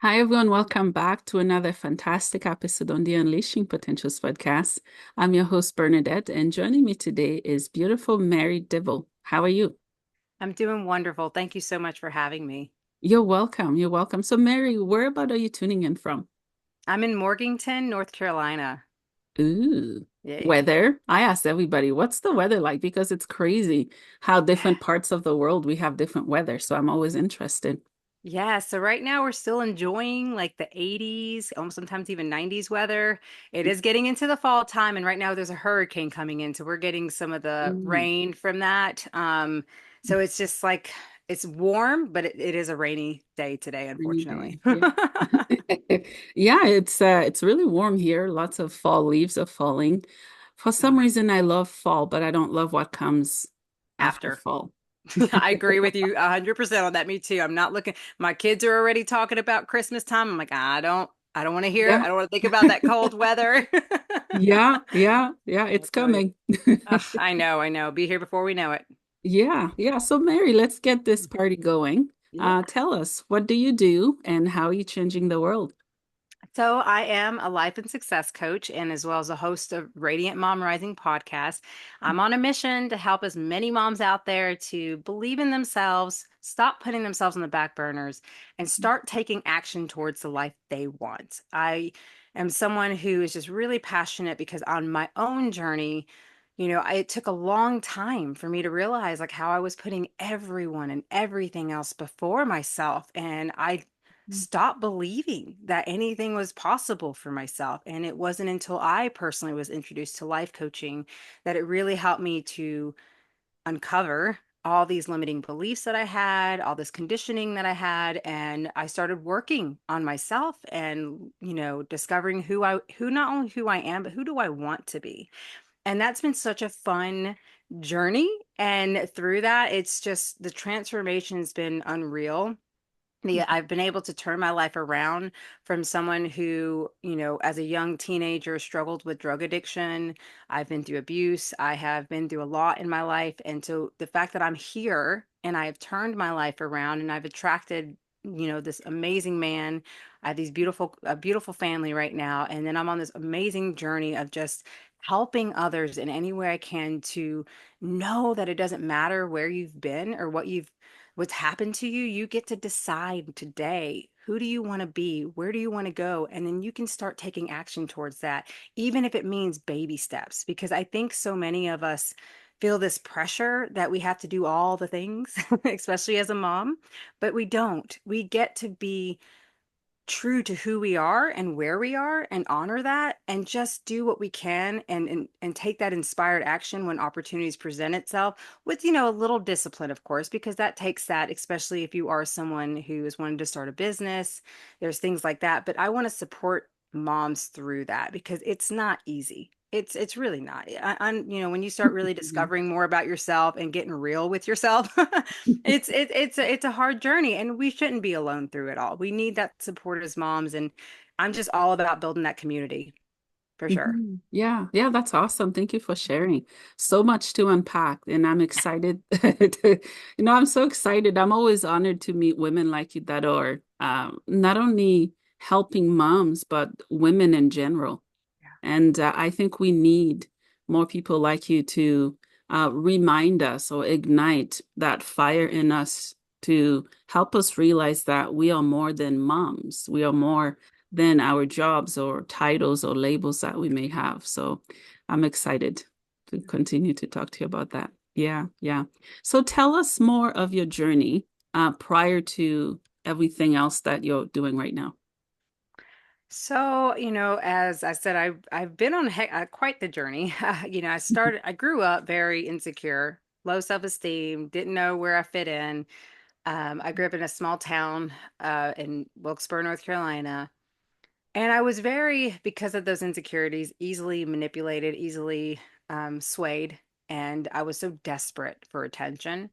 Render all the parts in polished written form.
Hi, everyone. Welcome back to another fantastic episode on the Unleashing Potentials podcast. I'm your host, Bernadette, and joining me today is beautiful Mary Dibble. How are you? I'm doing wonderful. Thank you so much for having me. You're welcome. You're welcome. So, Mary, where about are you tuning in from? I'm in Morganton, North Carolina. Ooh, Yay. weather. I asked everybody, what's the weather like? Because it's crazy how different parts of the world we have different weather. So, I'm always interested. Yeah, so right now we're still enjoying like the 80s, almost sometimes even 90s weather. It is getting into the fall time, and right now there's a hurricane coming in, so we're getting some of the Mm. rain from that. So it's just like it's warm, but it is a rainy day today, Rainy unfortunately. day. Yeah. Yeah, it's really warm here. Lots of fall leaves are falling. For some Ah, reason I love fall, but I don't love what comes after after. fall. I agree with you 100% on that. Me too. I'm not looking. My kids are already talking about Christmas time. I'm like, I don't want to hear. Yeah. I don't want to think about that cold weather. Yeah, yeah, yeah, I'll it's tell you. coming. I know. Be here before we know it. Yeah, yeah. So Mary, let's get this party going. Yeah. Tell us, what do you do and how are you changing the world? So I am a life and success coach and as well as a host of Radiant Mom Rising podcast. I'm on a mission to help as many moms out there to believe in themselves, stop putting themselves on the back burners, and start taking action towards the life they want. I am someone who is just really passionate because on my own journey, it took a long time for me to realize like how I was putting everyone and everything else before myself. And I stopped believing that anything was possible for myself. And it wasn't until I personally was introduced to life coaching that it really helped me to uncover all these limiting beliefs that I had, all this conditioning that I had, and I started working on myself and, discovering who not only who I am, but who do I want to be. And that's been such a fun journey. And through that, it's just the transformation's been unreal. I've been able to turn my life around from someone who, as a young teenager struggled with drug addiction. I've been through abuse. I have been through a lot in my life. And so the fact that I'm here and I have turned my life around and I've attracted, this amazing man. I have a beautiful family right now. And then I'm on this amazing journey of just helping others in any way I can to know that it doesn't matter where you've been or what's happened to you. You get to decide today, who do you want to be? Where do you want to go? And then you can start taking action towards that, even if it means baby steps, because I think so many of us feel this pressure that we have to do all the things, especially as a mom, but we don't. We get to be true to who we are and where we are and honor that and just do what we can and take that inspired action when opportunities present itself with a little discipline, of course, because that takes that, especially if you are someone who is wanting to start a business. There's things like that, but I want to support moms through that because it's not easy. It's really not. When you start really discovering more about yourself and getting real with yourself, it's a hard journey, and we shouldn't be alone through it all. We need that support as moms, and I'm just all about building that community for sure. Mhm. Yeah, yeah, that's awesome. Thank you for sharing. So much to unpack, and I'm excited. I'm so excited. I'm always honored to meet women like you that are not only helping moms, but women in general. And I think we need more people like you to remind us or ignite that fire in us to help us realize that we are more than moms. We are more than our jobs or titles or labels that we may have. So I'm excited to continue to talk to you about that. Yeah, yeah. So tell us more of your journey prior to everything else that you're doing right now. So, as I said, I've been on quite the journey. I grew up very insecure, low self-esteem, didn't know where I fit in. I grew up in a small town in Wilkesboro, North Carolina. And I was because of those insecurities, easily manipulated, easily swayed. And I was so desperate for attention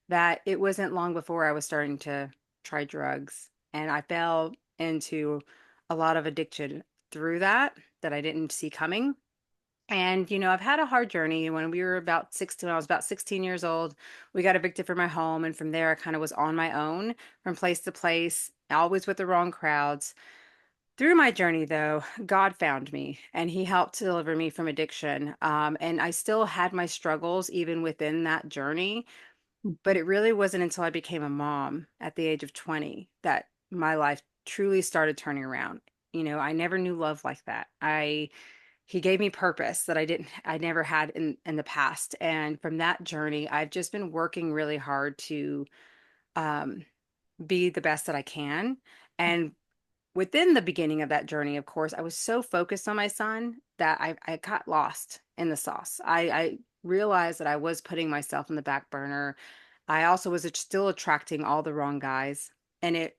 that it wasn't long before I was starting to try drugs. And I fell into a lot of addiction through that I didn't see coming. And, I've had a hard journey. When we were about 16, I was about 16 years old, we got evicted from my home. And from there, I kind of was on my own from place to place. always with the wrong crowds. Through my journey, though, God found me and He helped deliver me from addiction. And I still had my struggles even within that journey. But it really wasn't until I became a mom at the age of 20 that my life truly started turning around. I never knew love like that. He gave me purpose that I never had in the past. And from that journey, I've just been working really hard to um, be the best that I can. And within the beginning of that journey, of course, I was so focused on my son that I got lost in the sauce. I realized that I was putting myself in the back burner. I also was still attracting all the wrong guys. And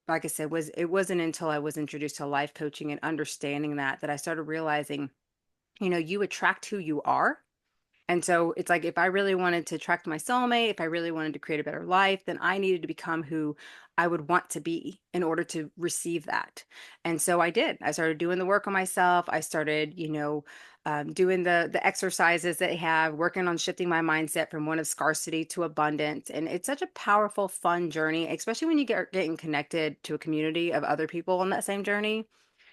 like I said, it wasn't until I was introduced to life coaching and understanding that I started realizing, you attract who you are. And so it's like if I really wanted to attract my soulmate, if I really wanted to create a better life, then I needed to become who I would want to be in order to receive that. And so I did. I started doing the work on myself. I started, doing the exercises that I have, working on shifting my mindset from one of scarcity to abundance. And it's such a powerful, fun journey, especially when you get getting connected to a community of other people on that same journey.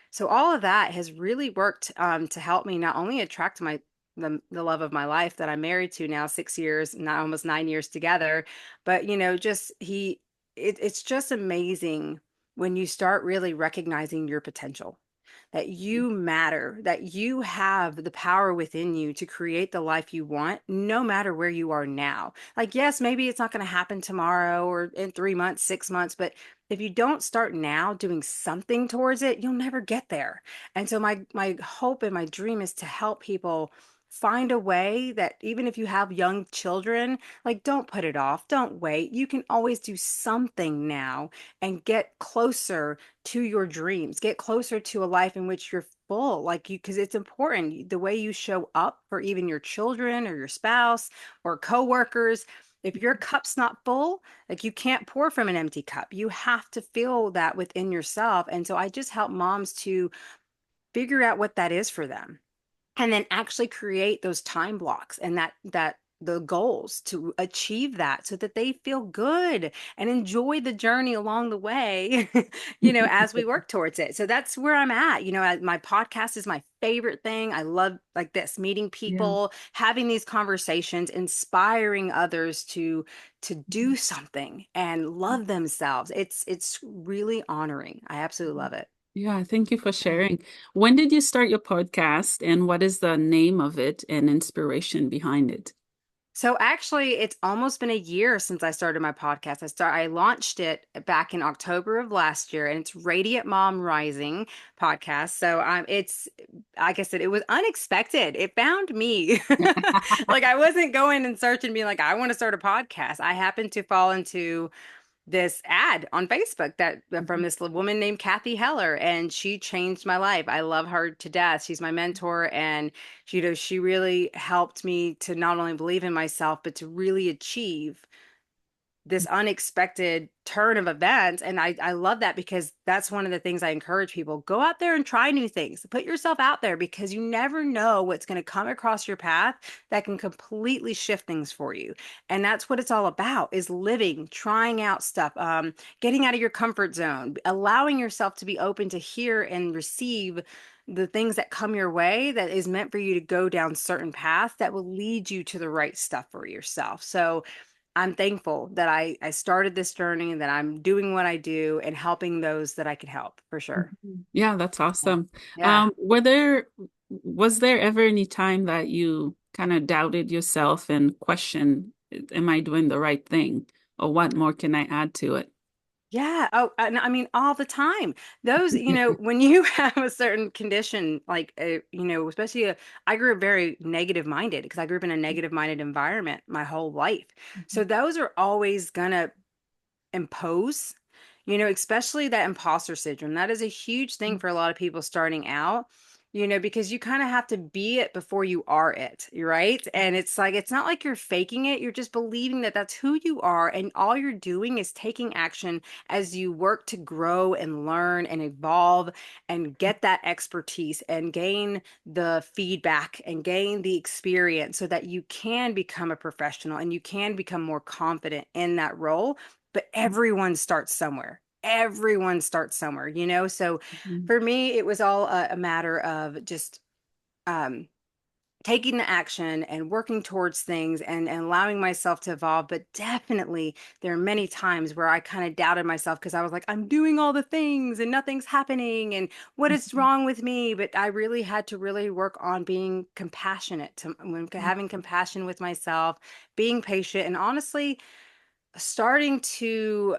So all of that has really worked to help me not only attract the love of my life that I'm married to now 6 years, now almost 9 years together, but just it's just amazing when you start really recognizing your potential, that you matter, that you have the power within you to create the life you want, no matter where you are now. Like, yes, maybe it's not going to happen tomorrow or in 3 months, 6 months, but if you don't start now doing something towards it, you'll never get there. And so my hope and my dream is to help people find a way that even if you have young children, like don't put it off, don't wait. You can always do something now and get closer to your dreams, get closer to a life in which you're full, like you, because it's important the way you show up for even your children or your spouse or coworkers. If your cup's not full, like you can't pour from an empty cup. You have to feel that within yourself. And so I just help moms to figure out what that is for them and then actually create those time blocks and that the goals to achieve that so that they feel good and enjoy the journey along the way as we work towards it. So that's where I'm at. My podcast is my favorite thing. I love like this, meeting Yeah. people, having these conversations, inspiring others to do something and love themselves. It's really honoring. I absolutely love it. Yeah, thank you for sharing. When did you start your podcast and what is the name of it and inspiration behind it? So actually, it's almost been a year since I started my podcast. I launched it back in October of last year, and it's Radiant Mom Rising podcast. So it's like I said, it was unexpected. It found me. Like I wasn't going and searching, being like, I want to start a podcast. I happened to fall into this ad on Facebook that from this woman named Kathy Heller, and she changed my life. I love her to death. She's my mentor, and she really helped me to not only believe in myself, but to really achieve this unexpected turn of events. And I love that because that's one of the things I encourage people. Go out there and try new things. Put yourself out there because you never know what's going to come across your path that can completely shift things for you. And that's what it's all about is living, trying out stuff, getting out of your comfort zone, allowing yourself to be open to hear and receive the things that come your way that is meant for you to go down certain paths that will lead you to the right stuff for yourself. So I'm thankful that I started this journey, that I'm doing what I do and helping those that I could help for sure. Mhm. Yeah, that's Yeah. awesome. Yeah. Was there ever any time that you kind of doubted yourself and questioned, am I doing the right thing? Or what more can I add to it? Yeah. Oh, and I mean, all the time. Those, when you have a certain condition, like, especially I grew up very negative minded because I grew up in a negative minded environment my whole life. So those are always gonna impose, especially that imposter syndrome. That is a huge thing for a lot of people starting out, because you kind of have to be it before you are it, right? And it's like, it's not like you're faking it. You're just believing that that's who you are. And all you're doing is taking action as you work to grow and learn and evolve and get that expertise and gain the feedback and gain the experience so that you can become a professional and you can become more confident in that role, but everyone starts somewhere. everyone starts somewhere, you know? So for me, it was all a matter of just um, taking the action and working towards things and allowing myself to evolve. But definitely, there are many times where I kind of doubted myself because I was like, I'm doing all the things and nothing's happening. And what is wrong with me? But I really had to really work on being compassionate, to when having compassion with myself, being patient, and honestly, starting to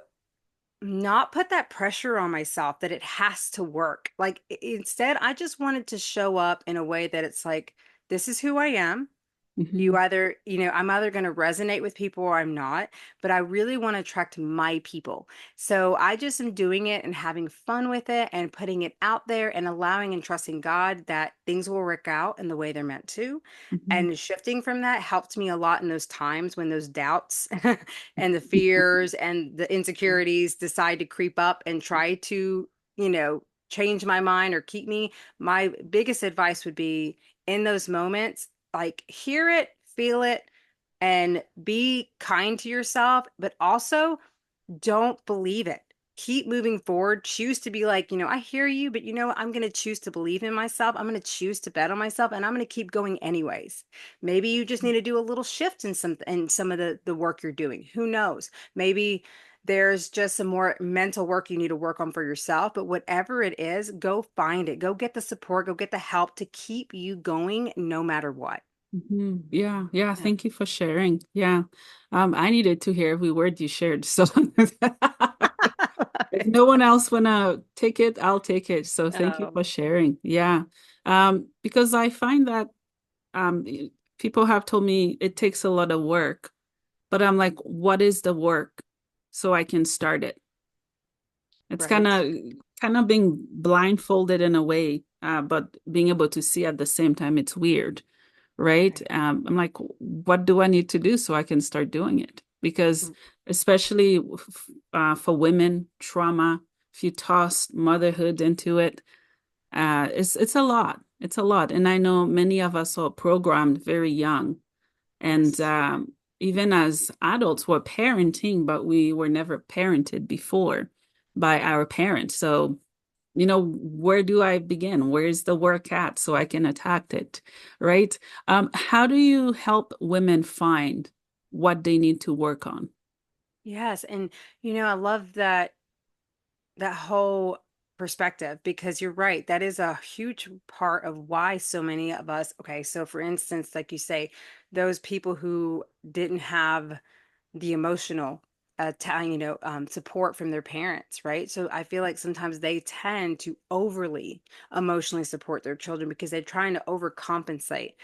not put that pressure on myself that it has to work. Like instead, I just wanted to show up in a way that it's like, this is who I am. You Mhm. either, you know, I'm either going to resonate with people or I'm not, but I really want to attract my people. So I just am doing it and having fun with it and putting it out there and allowing and trusting God that things will work out in the way they're meant to. Mhm. And shifting from that helped me a lot in those times when those doubts and the fears and the insecurities decide to creep up and try to, you know, change my mind or keep me. My biggest advice would be in those moments, like hear it, feel it, and be kind to yourself, but also don't believe it. Keep moving forward. Choose to be like, you know, I hear you, but you know what? I'm going to choose to believe in myself. I'm going to choose to bet on myself, and I'm going to keep going anyways. Maybe you just need to do a little shift in some of the work you're doing. Who knows? Maybe there's just some more mental work you need to work on for yourself, but whatever it is, go find it. Go get the support, go get the help to keep you going no matter what. Mhm. Yeah, yeah. Yeah. Thank you for sharing. Yeah. I needed to hear every word you shared. So if no one else wanna take it, I'll take it. So thank you for Um, sharing. Yeah. Because I find that um people have told me it takes a lot of work, but I'm like, what is the work so I can start it? It's right. kind of being blindfolded in a way, but being able to see at the same time, it's weird, right? Right. I'm like, what do I need to do so I can start doing it? Because especially for women, trauma, if you toss motherhood into it, it's a lot. It's a lot, and I know many of us are programmed very young, and Yes. even as adults, we're parenting, but we were never parented before by our parents. So where do I begin? Where's the work at so I can attack it, right? How do you help women find what they need to work on? Yes. And, you know, I love that whole perspective because you're right. That is a huge part of why so many of us, okay, so for instance, like you say, those people who didn't have the emotional support from their parents, right? So I feel like sometimes they tend to overly emotionally support their children because they're trying to overcompensate.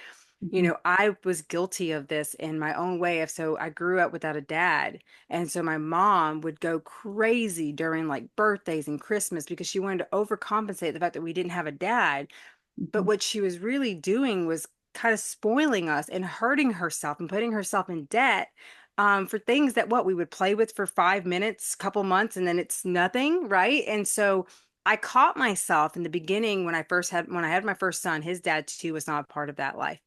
You Mhm. know, I was guilty of this in my own way. So I grew up without a dad. And so my mom would go crazy during like birthdays and Christmas because she wanted to overcompensate the fact that we didn't have a dad. But Mhm. what she was really doing was kind of spoiling us and hurting herself and putting herself in debt for things that what we would play with for 5 minutes, couple months, and then it's nothing, right? And so I caught myself in the beginning when I had my first son, his dad too was not a part of that life.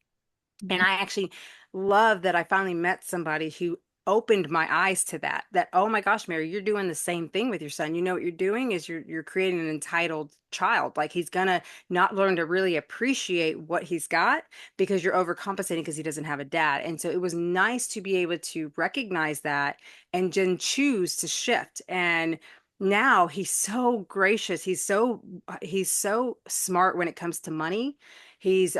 And Mhm. I actually love that I finally met somebody who opened my eyes to that, oh my gosh, Mary, you're doing the same thing with your son. You know what you're doing is you're creating an entitled child. Like he's gonna not learn to really appreciate what he's got because you're overcompensating because he doesn't have a dad. And so it was nice to be able to recognize that and then choose to shift. And now he's so gracious. He's so smart when it comes to money. He's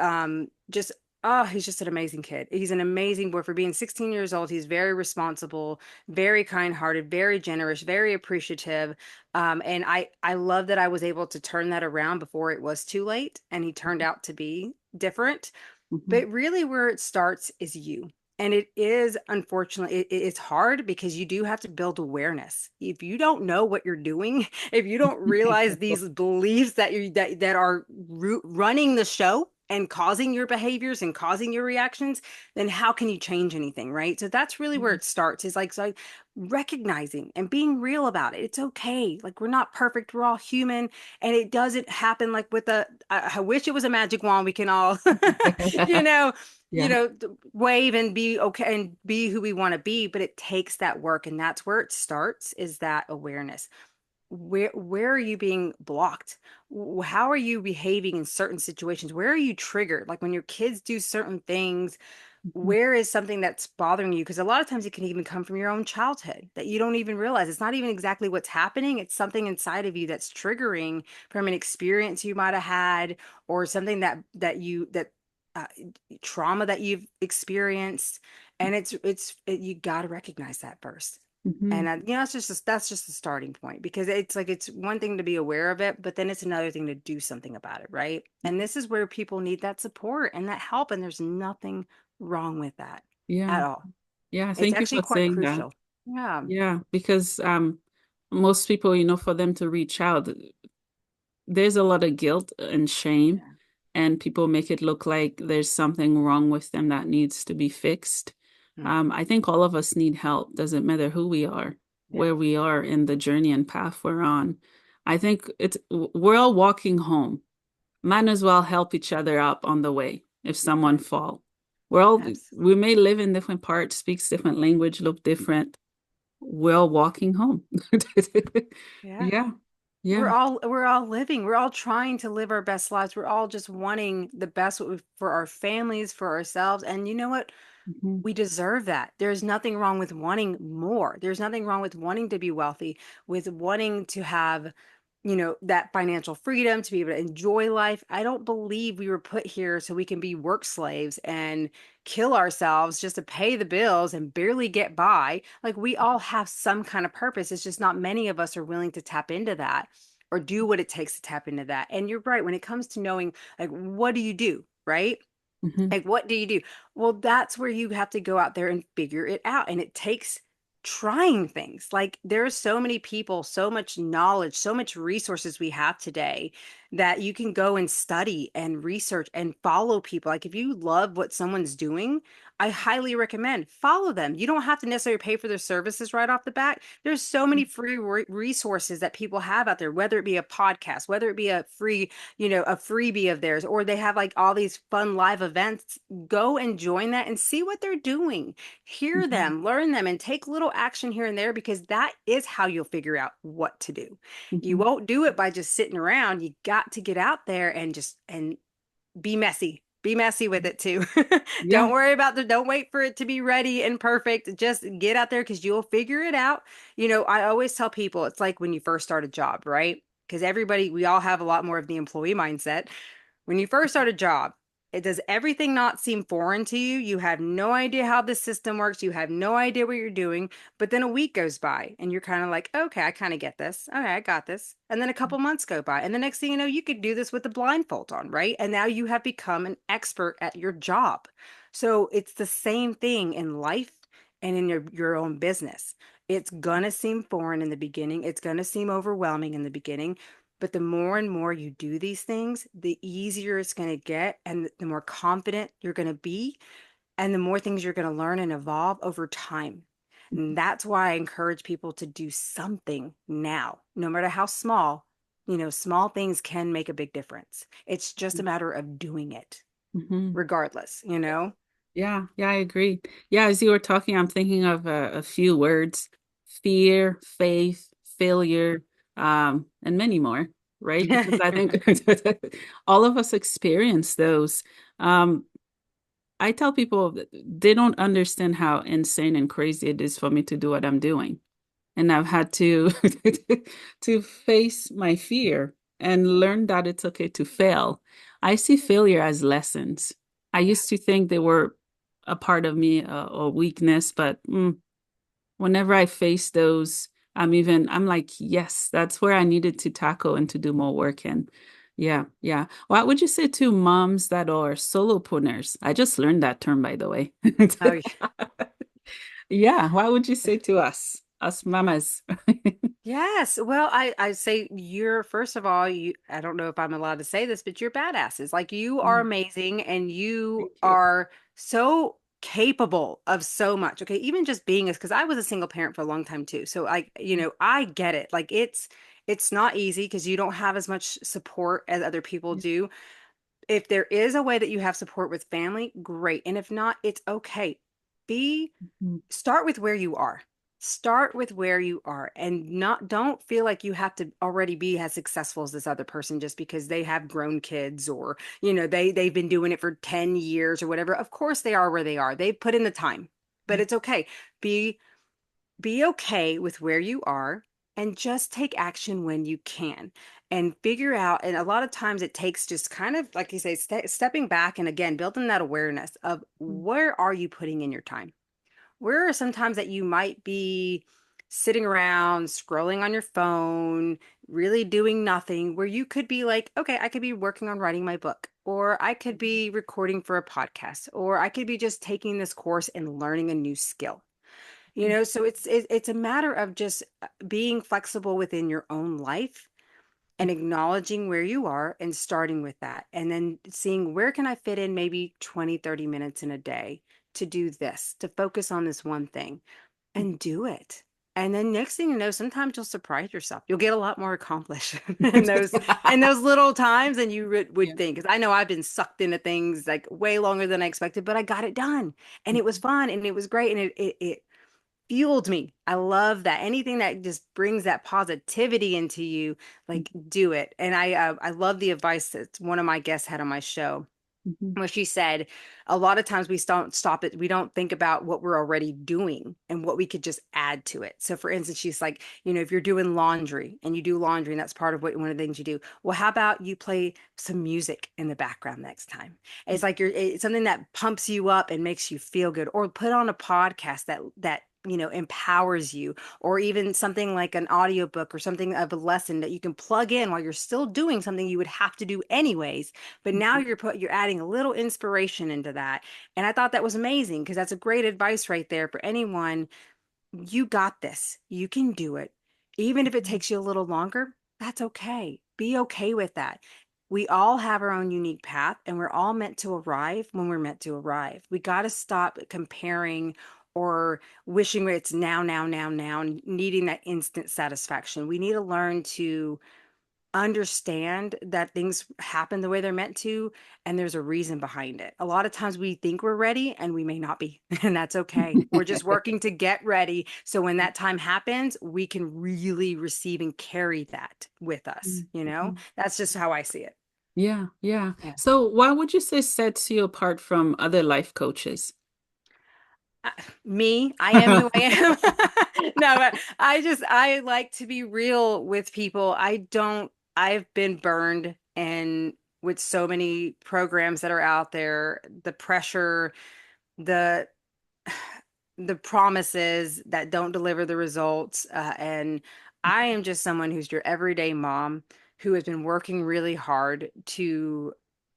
just Oh, he's just an amazing kid. He's an amazing boy for being 16 years old. He's very responsible, very kind-hearted, very generous, very appreciative. And I love that I was able to turn that around before it was too late, and he turned out to be different. Mhm. But really, where it starts is you. And it is, unfortunately, it's hard because you do have to build awareness. If you don't know what you're doing, if you don't realize these beliefs that are running the show and causing your behaviors and causing your reactions, then how can you change anything, right? So that's really where it starts. Is like so recognizing and being real about it. It's okay. Like we're not perfect. We're all human, and it doesn't happen like with a. I wish it was a magic wand we can all you know, Yeah. wave and be okay and be who we want to be, but it takes that work, and that's where it starts is that awareness. where are you being blocked? How are you behaving in certain situations? Where are you triggered? Like when your kids do certain things, Mhm. where is something that's bothering you? Because a lot of times it can even come from your own childhood that you don't even realize. It's not even exactly what's happening. It's something inside of you that's triggering from an experience you might have had, or something that uh, trauma that you've experienced. And you got to recognize that first. And Mhm. that's just the starting point, because it's like it's one thing to be aware of it, but then it's another thing to do something about it, right? And this is where people need that support and that help, and there's nothing wrong with that Yeah. at all. Yeah. It's Thank you actually for quite saying that. crucial. Yeah. Yeah, because most people, for them to reach out, there's a lot of guilt and shame, Yeah. and people make it look like there's something wrong with them that needs to be fixed. Hmm. I think all of us need help. Doesn't matter who we are, Yeah. where we are in the journey and path we're on. I think we're all walking home. Might as well help each other up on the way if someone Right. fall. Absolutely. We may live in different parts, speaks different language, look different. We're all walking home. Yeah. Yeah, yeah. We're all living. We're all trying to live our best lives. We're all just wanting the best for our families, for ourselves. And you know what? Mhm, We deserve that. There's nothing wrong with wanting more. There's nothing wrong with wanting to be wealthy, with wanting to have, that financial freedom to be able to enjoy life. I don't believe we were put here so we can be work slaves and kill ourselves just to pay the bills and barely get by. Like we all have some kind of purpose. It's just not many of us are willing to tap into that or do what it takes to tap into that. And you're right, when it comes to knowing, like, what do you do, right? mhm, Like, what do you do? Well, that's where you have to go out there and figure it out. And it takes trying things. Like, there are so many people, so much knowledge, so much resources we have today that you can go and study and research and follow people. Like, if you love what someone's doing, I highly recommend follow them. You don't have to necessarily pay for their services right off the bat. There's so many free resources that people have out there, whether it be a podcast, whether it be a free, a freebie of theirs, or they have like all these fun live events. Go and join that and see what they're doing. Hear mhm, them, learn them, and take little action here and there, because that is how you'll figure out what to do. You mhm. won't do it by just sitting around. You got to get out there and just and be messy. Be messy with it too. Yeah. Don't wait for it to be ready and perfect. Just get out there because you'll figure it out. I always tell people it's like when you first start a job, right? Because we all have a lot more of the employee mindset. When you first start a job, it does everything not seem foreign to you. You have no idea how the system works. You have no idea what you're doing. But then a week goes by and you're kind of like, okay, I kind of get this. Okay, I got this. And then a couple months go by. And the next thing you know, you could do this with the blindfold on, right? And now you have become an expert at your job. So it's the same thing in life and in your own business. It's gonna seem foreign in the beginning. It's gonna seem overwhelming in the beginning. But the more and more you do these things, the easier it's going to get, and the more confident you're going to be, and the more things you're going to learn and evolve over time. And that's why I encourage people to do something now, no matter how small. Small things can make a big difference. It's just a matter of doing it, Mhm. regardless. Yeah, yeah, I agree. Yeah, as you were talking, I'm thinking of a few words: fear, faith, failure, and many more, right? Because I think all of us experience those. Um, I tell people that they don't understand how insane and crazy it is for me to do what I'm doing. And I've had to to face my fear and learn that it's okay to fail. I see failure as lessons. I Yeah. used to think they were a part of me, a weakness, but whenever I face those, I'm like, yes, that's where I needed to tackle and to do more work in. Yeah, yeah. What would you say to moms that are solopreneurs? I just learned that term, by the way. Oh, Yeah, what would you say to us mamas? yes. Well, I say you're, first of all, I don't know if I'm allowed to say this, but you're badasses. Like, you are Mm, amazing and you thank you. are so capable of so much. Okay. Even just being us, because I was a single parent for a long time too. So I get it. Like, it's not easy because you don't have as much support as other people do. If there is a way that you have support with family, great. And if not, it's okay. Be Mhm, Start with where you are. Start with where you are and not don't feel like you have to already be as successful as this other person just because they have grown kids or they've been doing it for 10 years or whatever. Of course they are where they are. They've put in the time. But it's okay. Be be okay with where you are and just take action when you can and figure out. And a lot of times it takes just kind of like you say stepping back and again building that awareness of where are you putting in your time. Where are some times that you might be sitting around scrolling on your phone, really doing nothing, where you could be like, okay, I could be working on writing my book, or I could be recording for a podcast, or I could be just taking this course and learning a new skill. So it's a matter of just being flexible within your own life and acknowledging where you are and starting with that and then seeing where can I fit in maybe 20, 30 minutes in a day to do this, to focus on this one thing and do it. And then next thing you know, sometimes you'll surprise yourself. You'll get a lot more accomplished in those little times than you would Yeah. think. Because I know I've been sucked into things like way longer than I expected, but I got it done, and it was fun, and it was great, and it fueled me. I love that. Anything that just brings that positivity into you, like do it. And I love the advice that one of my guests had on my show Mhm. where she said a lot of times we don't stop it. We don't think about what we're already doing and what we could just add to it. So for instance, she's like, if you're doing laundry and you do laundry and that's part of what one of the things you do, well, how about you play some music in the background next time? It's like it's something that pumps you up and makes you feel good, or put on a podcast that empowers you, or even something like an audiobook or something of a lesson that you can plug in while you're still doing something you would have to do anyways, but now you're adding a little inspiration into that. And I thought that was amazing because that's a great advice right there for anyone. You got this. You can do it. Even if it takes you a little longer, that's okay. Be okay with that. We all have our own unique path and we're all meant to arrive when we're meant to arrive. We got to stop comparing or wishing it's now, now, now, now, and needing that instant satisfaction. We need to learn to understand that things happen the way they're meant to, and there's a reason behind it. A lot of times we think we're ready and we may not be, and that's okay. We're just working to get ready. So when that time happens, we can really receive and carry that with us. Mhm. That's just how I see it. Yeah, yeah. Yeah. So why would you say sets you apart from other life coaches? I- Me, I am who I am. No, but I like to be real with people. I've been burned and with so many programs that are out there, the pressure, the the promises that don't deliver the results. And I am just someone who's your everyday mom who has been working really hard to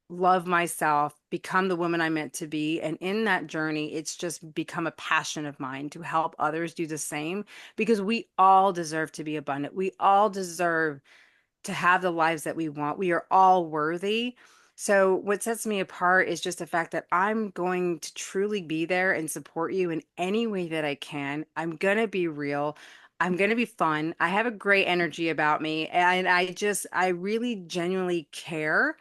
love myself, become the woman I meant to be. And in that journey, it's just become a passion of mine to help others do the same because we all deserve to be abundant. We all deserve to have the lives that we want. We are all worthy. So, what sets me apart is just the fact that I'm going to truly be there and support you in any way that I can. I'm going to be real. I'm going to be fun. I have a great energy about me. And I really genuinely care.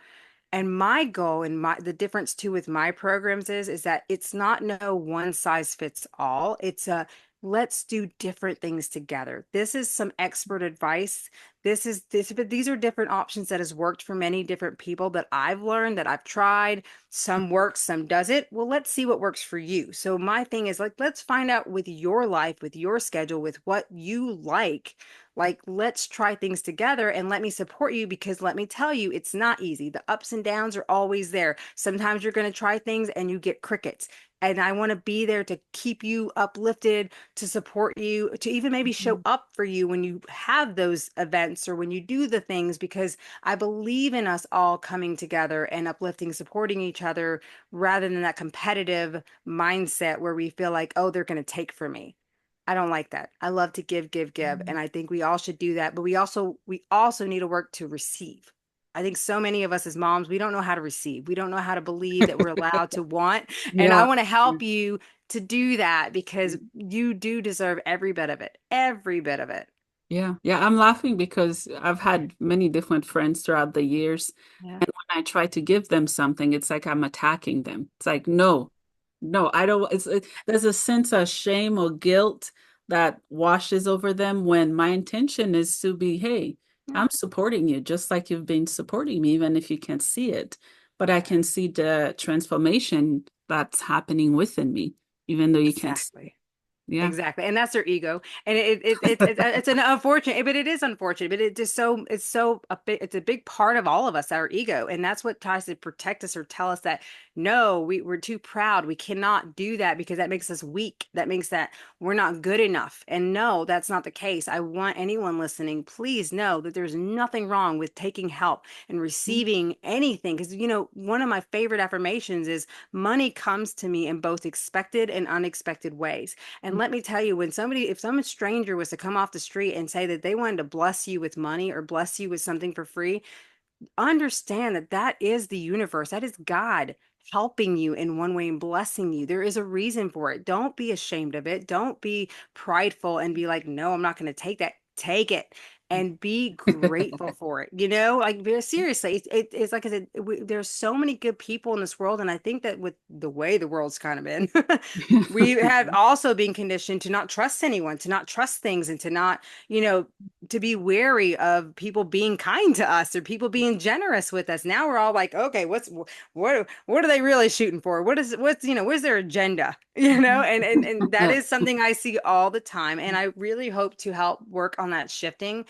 And my goal and the difference too with my programs is that it's not no one size fits all. It's a let's do different things together. This is some expert advice. But these are different options that has worked for many different people that I've learned, that I've tried. Some works, some does it. Well, let's see what works for you. So my thing is like, let's find out with your life, with your schedule, with what you like, let's try things together and let me support you because let me tell you, it's not easy. The ups and downs are always there. Sometimes you're going to try things and you get crickets. And I want to be there to keep you uplifted, to support you, to even maybe show Mhm. up for you when you have those events or when you do the things, because I believe in us all coming together and uplifting, supporting each other rather than that competitive mindset where we feel like, oh, they're going to take from me. I don't like that. I love to give, give, give, and I think we all should do that. But we also need to work to receive. I think so many of us as moms, we don't know how to receive. We don't know how to believe that we're allowed to want. And I Yeah. want to help you to do that because you do deserve every bit of it. Every bit of it. Yeah. Yeah. I'm laughing because I've had many different friends throughout the years. Yeah. And when I try to give them something, it's like I'm attacking them. It's like, no, no, I don't. There's a sense of shame or guilt that washes over them when my intention is to be, hey, Yeah. I'm supporting you just like you've been supporting me, even if you can't see it. But I Yeah. can see the transformation that's happening within me, even though you can't see it. Exactly. Yeah. Exactly. And that's their ego. And it's an unfortunate, but it is unfortunate, but it just so it's so a big it's a big part of all of us, our ego. And that's what tries to protect us or tell us that no, we're too proud. We cannot do that because that makes us weak. That makes that we're not good enough. And no, that's not the case. I want anyone listening, please know that there's nothing wrong with taking help and receiving anything. Because one of my favorite affirmations is money comes to me in both expected and unexpected ways. And let me tell you, if some stranger was to come off the street and say that they wanted to bless you with money or bless you with something for free, understand that that is the universe. That is God helping you in one way and blessing you. There is a reason for it. Don't be ashamed of it. Don't be prideful and be like, no, I'm not going to take that. Take it and be grateful for it. Like very seriously, it's like I said, there's so many good people in this world. And I think that with the way the world's kind of been, we have also been conditioned to not trust anyone, to not trust things, and to not, you know, to be wary of people being kind to us or people being generous with us. Now we're all like, okay, what are they really shooting for? What's their agenda? And that is something I see all the time. And I really hope to help work on that shifting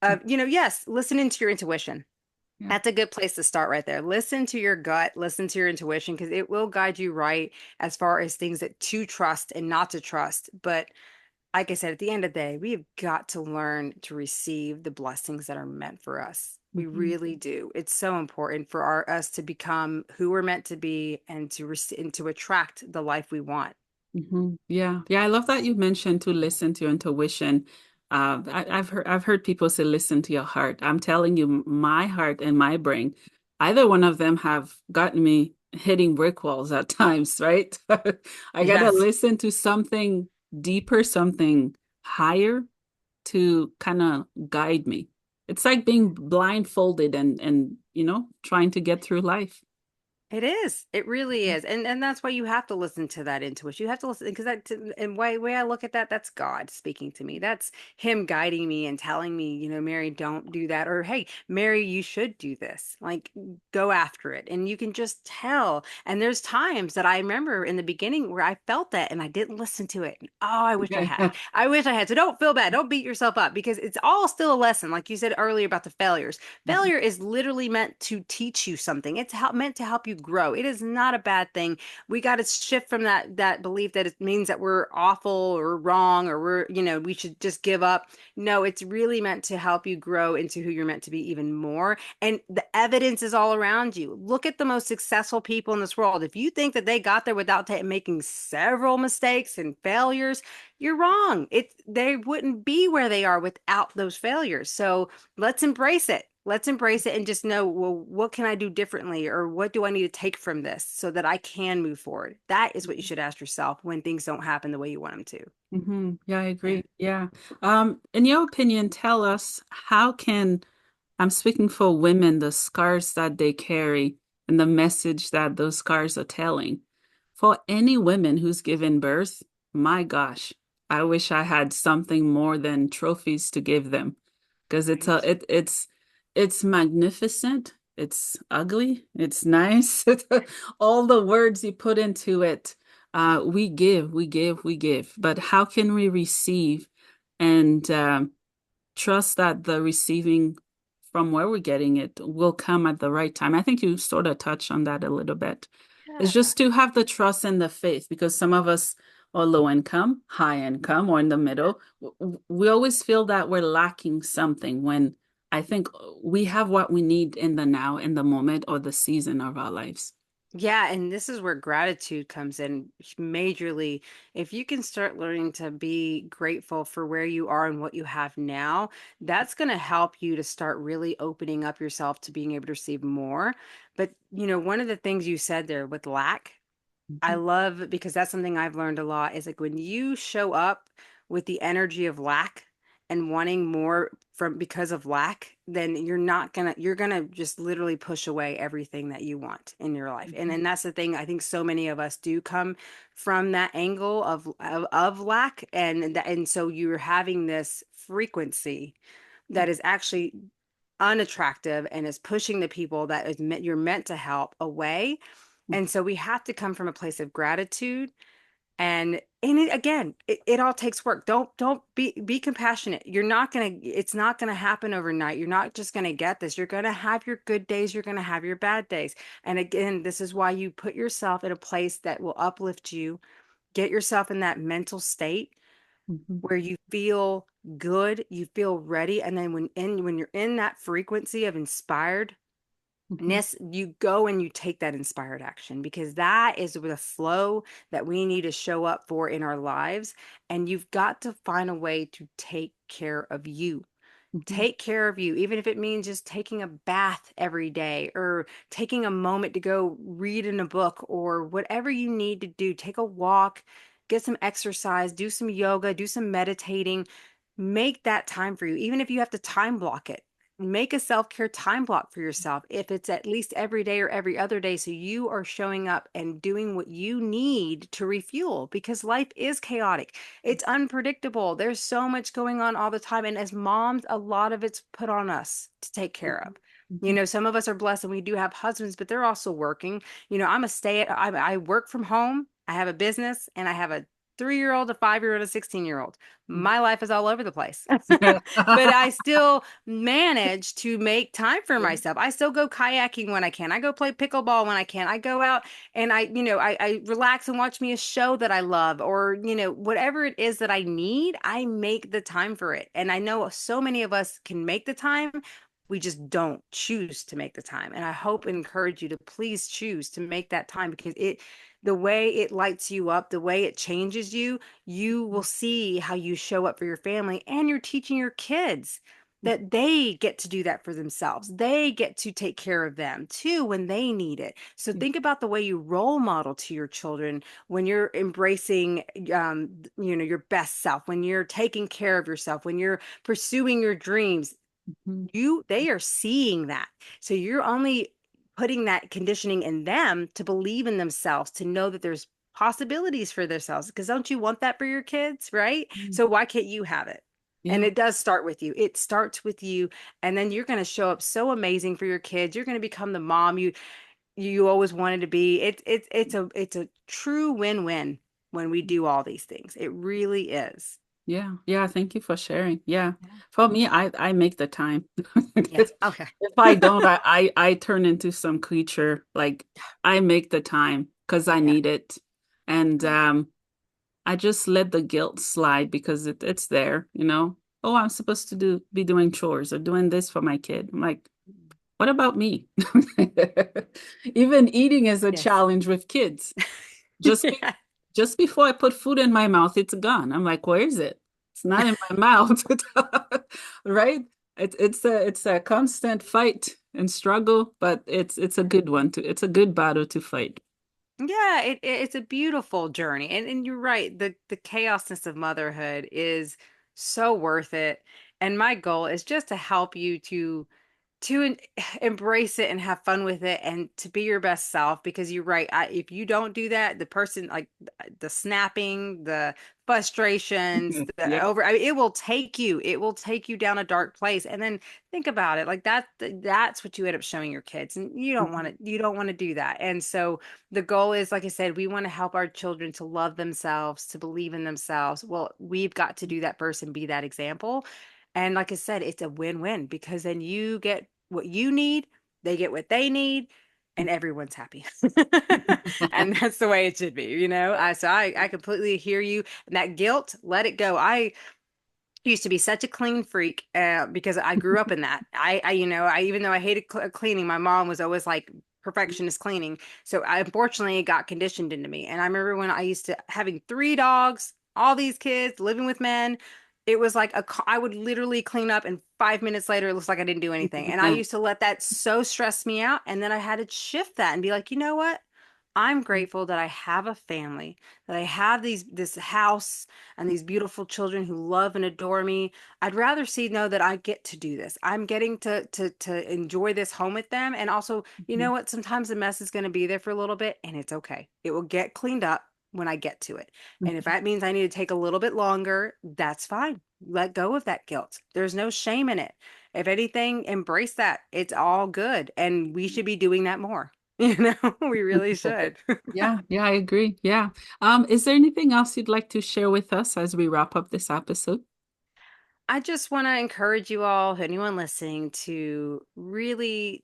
of, yes, listening to your intuition. Yeah. That's a good place to start right there. Listen to your gut, listen to your intuition, because it will guide you right as far as things that to trust and not to trust. But like I said, at the end of the day, we've got to learn to receive the blessings that are meant for us. We Mhm. really do. It's so important for us to become who we're meant to be and and to attract the life we want. Yeah. Yeah. I love that you mentioned to listen to your intuition. I've heard people say listen to your heart. I'm telling you, my heart and my brain, either one of them have gotten me hitting brick walls at times, right? I gotta Yes, listen to something deeper, something higher to kind of guide me. It's like being blindfolded and trying to get through life. it is. It really is. And that's why you have to listen to that intuition. You have to listen because and way I look at that, that's God speaking to me. That's him guiding me and telling me, Mary, don't do that. Or hey, Mary, you should do this. Like go after it. And you can just tell. And there's times that I remember in the beginning where I felt that and I didn't listen to it. Oh, I wish I had. I wish I had. So don't feel bad. Don't beat yourself up because it's all still a lesson. Like you said earlier about the failures. Failure is literally meant to teach you something. It's meant to help you grow. It is not a bad thing. We got to shift from that belief that it means that we're awful or wrong or we should just give up. No, it's really meant to help you grow into who you're meant to be even more. And the evidence is all around you. Look at the most successful people in this world. If you think that they got there without making several mistakes and failures, you're wrong. They wouldn't be where they are without those failures. So let's embrace it. Let's embrace it and just know, well, what can I do differently or what do I need to take from this so that I can move forward? That is what you should ask yourself when things don't happen the way you want them to. Yeah, I Yeah. agree. Yeah. In your opinion, tell us how can, I'm speaking for women, the scars that they carry and the message that those scars are telling. For any women who's given birth, my gosh, I wish I had something more than trophies to give them because Right. it's magnificent, it's ugly, it's nice. All the words you put into it. We give, we give, we give. But how can we receive and trust that the receiving from where we're getting it will come at the right time? I think you sort of touched on that a little bit. It's Yeah. just to have the trust and the faith because some of us are low income, high income, or in the middle. We always feel that we're lacking something when I think we have what we need in the now, in the moment, or the season of our lives. Yeah, and this is where gratitude comes in majorly. If you can start learning to be grateful for where you are and what you have now, that's going to help you to start really opening up yourself to being able to receive more. But, one of the things you said there with lack, I Mhm. love because that's something I've learned a lot is like when you show up with the energy of lack and wanting more from because of lack, then you're gonna just literally push away everything that you want in your life. And that's the thing. I think so many of us do come from that angle of lack, and so you're having this frequency that is actually unattractive and is pushing the people that you're meant to help away. And so we have to come from a place of gratitude, and again, it all takes work. Don't be compassionate. It's not gonna happen overnight. You're not just gonna get this. You're gonna have your good days, you're gonna have your bad days. And again, this is why you put yourself in a place that will uplift you. Get yourself in that mental state Mhm. where you feel good, you feel ready. And then when you're in that frequency of inspired, Mhm. you go and you take that inspired action, because that is the flow that we need to show up for in our lives. And you've got to find a way to take care of you. Mhm. Take care of you, even if it means just taking a bath every day or taking a moment to go read in a book or whatever you need to do. Take a walk, get some exercise, do some yoga, do some meditating. Make that time for you, even if you have to time block it. Make a self-care time block for yourself, if it's at least every day or every other day, so you are showing up and doing what you need to refuel, because life is chaotic. It's unpredictable. There's so much going on all the time. And as moms, a lot of it's put on us to take care of. You Mhm. know, some of us are blessed and we do have husbands, but they're also working. You know, I work from home. I have a business and I have a 3-year old, a 5-year old, a 16-year old. Mhm. My life is all over the place, but I still manage to make time for Yeah. myself. I still go kayaking when I can. I go play pickleball when I can. I go out and I relax and watch me a show that I love, or, whatever it is that I need, I make the time for it. And I know so many of us can make the time. We just don't choose to make the time. And I hope and encourage you to please choose to make that time, because the way it lights you up, the way it changes you, you will see how you show up for your family, and you're teaching your kids that they get to do that for themselves. They get to take care of them too when they need it. So Yeah. think about the way you role model to your children when you're embracing, your best self, when you're taking care of yourself, when you're pursuing your dreams. Mhm. They are seeing that. So you're only putting that conditioning in them to believe in themselves, to know that there's possibilities for themselves. Because don't you want that for your kids, right? Mhm. So why can't you have it? And Yeah. it does start with you. It starts with you, and then you're going to show up so amazing for your kids. You're going to become the mom you always wanted to be. It's a true win-win when we do all these things. It really is. Yeah. Yeah. Thank you for sharing. Yeah. Yeah. For me, I make the time. Yes. Okay. If I don't, I turn into some creature. Like I make the time because I Yeah. need it. And I just let the guilt slide because it's there, you know. Oh, I'm supposed to be doing chores or doing this for my kid. I'm like, what about me? Even eating is a Yes. challenge with kids. Just be, Yeah. just before I put food in my mouth, it's gone. I'm like, where is it? It's not in my mouth, right? It's a constant fight and struggle, but it's a good one to it's a good battle to fight. Yeah, it's a beautiful journey. And you're right. The chaosness of motherhood is so worth it. And my goal is just to help you to embrace it and have fun with it, and to be your best self, because you're right. If you don't do that, the person, like the snapping, the frustrations, the Yeah. over, I mean, it will take you down a dark place. And then think about it, like that's what you end up showing your kids, and you don't want to do that. And so the goal is, like I said, we want to help our children to love themselves, to believe in themselves. Well, we've got to do that first and be that example. And like I said, it's a win-win, because then you get what you need, they get what they need, and everyone's happy. And that's the way it should be, you know? So I completely hear you. And that guilt, let it go. I used to be such a clean freak, because I grew up in that. Even though I hated cleaning, my mom was always like perfectionist cleaning. So unfortunately, it got conditioned into me. And I remember when I used to having 3 dogs, all these kids living with men. It was like I would literally clean up, and 5 minutes later, it looks like I didn't do anything. And I used to let that so stress me out. And then I had to shift that and be like, you know what? I'm grateful that I have a family, that I have this house and these beautiful children who love and adore me. I'd rather see know that I get to do this. I'm getting to enjoy this home with them. And also, you know Mhm. what? Sometimes the mess is going to be there for a little bit and it's okay. It will get cleaned up when I get to it. And if Mhm. that means I need to take a little bit longer, that's fine. Let go of that guilt. There's no shame in it. If anything, embrace that. It's all good. And we should be doing that more. We really should. Yeah, yeah, I agree. Yeah. Is there anything else you'd like to share with us as we wrap up this episode? I just want to encourage you all, anyone listening, to really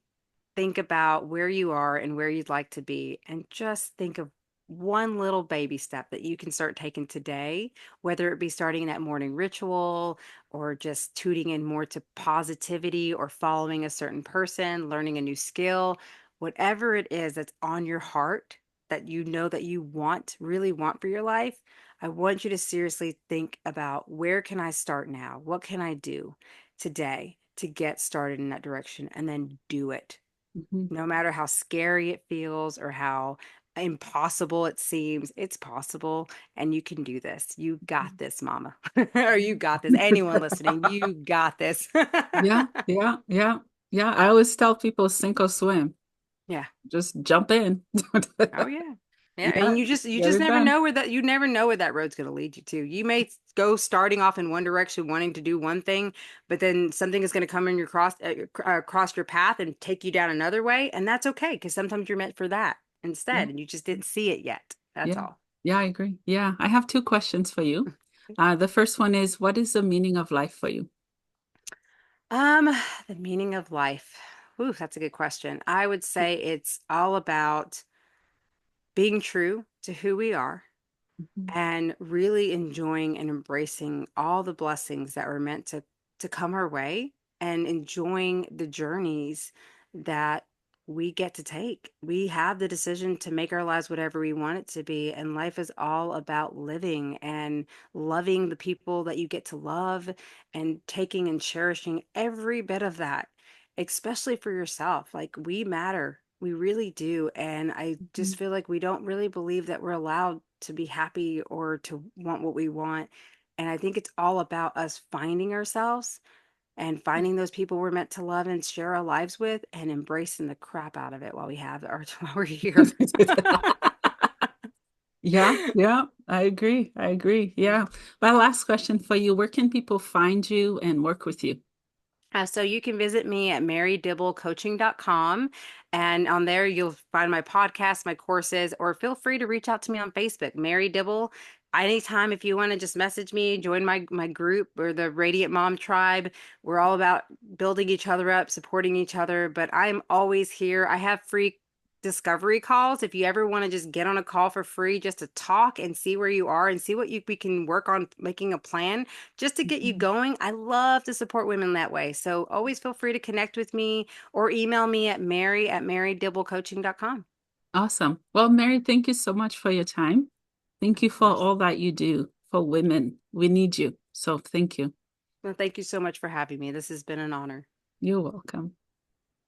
think about where you are and where you'd like to be, and just think of one little baby step that you can start taking today, whether it be starting that morning ritual or just tuning in more to positivity or following a certain person, learning a new skill, whatever it is that's on your heart that you know that you want, really want for your life. I want you to seriously think about, where can I start now? What can I do today to get started in that direction? And then do it, Mhm. no matter how scary it feels or how impossible it seems. It's possible, and you can do this. You got this, mama. Or you got this. Anyone listening, you got this. Yeah, yeah, yeah, yeah. I always tell people sink or swim. Yeah. Just jump in. Oh yeah. Yeah, Yeah, and you get just it never done. know where that, you never know where that road's going to lead you to. You may go starting off in one direction, wanting to do one thing, but then something is going to come in your cross your path and take you down another way, and that's okay, because sometimes you're meant for that Yeah, instead, and you just didn't see it yet. That's yeah, all. yeah, I agree. Yeah, I have two questions for you. The first one is, what is the meaning of life for you? Um, the meaning of life. Ooh, that's a good question. I would say it's all about being true to who we are Mhm. and really enjoying and embracing all the blessings that were meant to come our way, and enjoying the journeys that we get to take. We have the decision to make our lives whatever we want it to be, and life is all about living and loving the people that you get to love, and taking and cherishing every bit of that, especially for yourself. Like, we matter. We really do. And I just Mhm. feel like we don't really believe that we're allowed to be happy or to want what we want. And I think it's all about us finding ourselves and finding those people we're meant to love and share our lives with, and embracing the crap out of it while we have, or while we're here. Yeah, yeah, I agree. I agree. Yeah. My last question for you, where can people find you and work with you? So you can visit me at marydibblecoaching.com, and on there you'll find my podcast, my courses, or feel free to reach out to me on Facebook, Mary Dibble. Anytime, if you want to just message me, join my group or the Radiant Mom Tribe. We're all about building each other up, supporting each other, but I'm always here. I have free discovery calls. If you ever want to just get on a call for free just to talk and see where you are and see what we can work on making a plan just to get you Mhm. going. I love to support women that way. So always feel free to connect with me or email me at mary@marydibblecoaching.com. Awesome. Well, Mary, thank you so much for your time. Thank you Of for course. all that you do for women. We need you. So thank you. Well, thank you so much for having me. This has been an honor. You're welcome.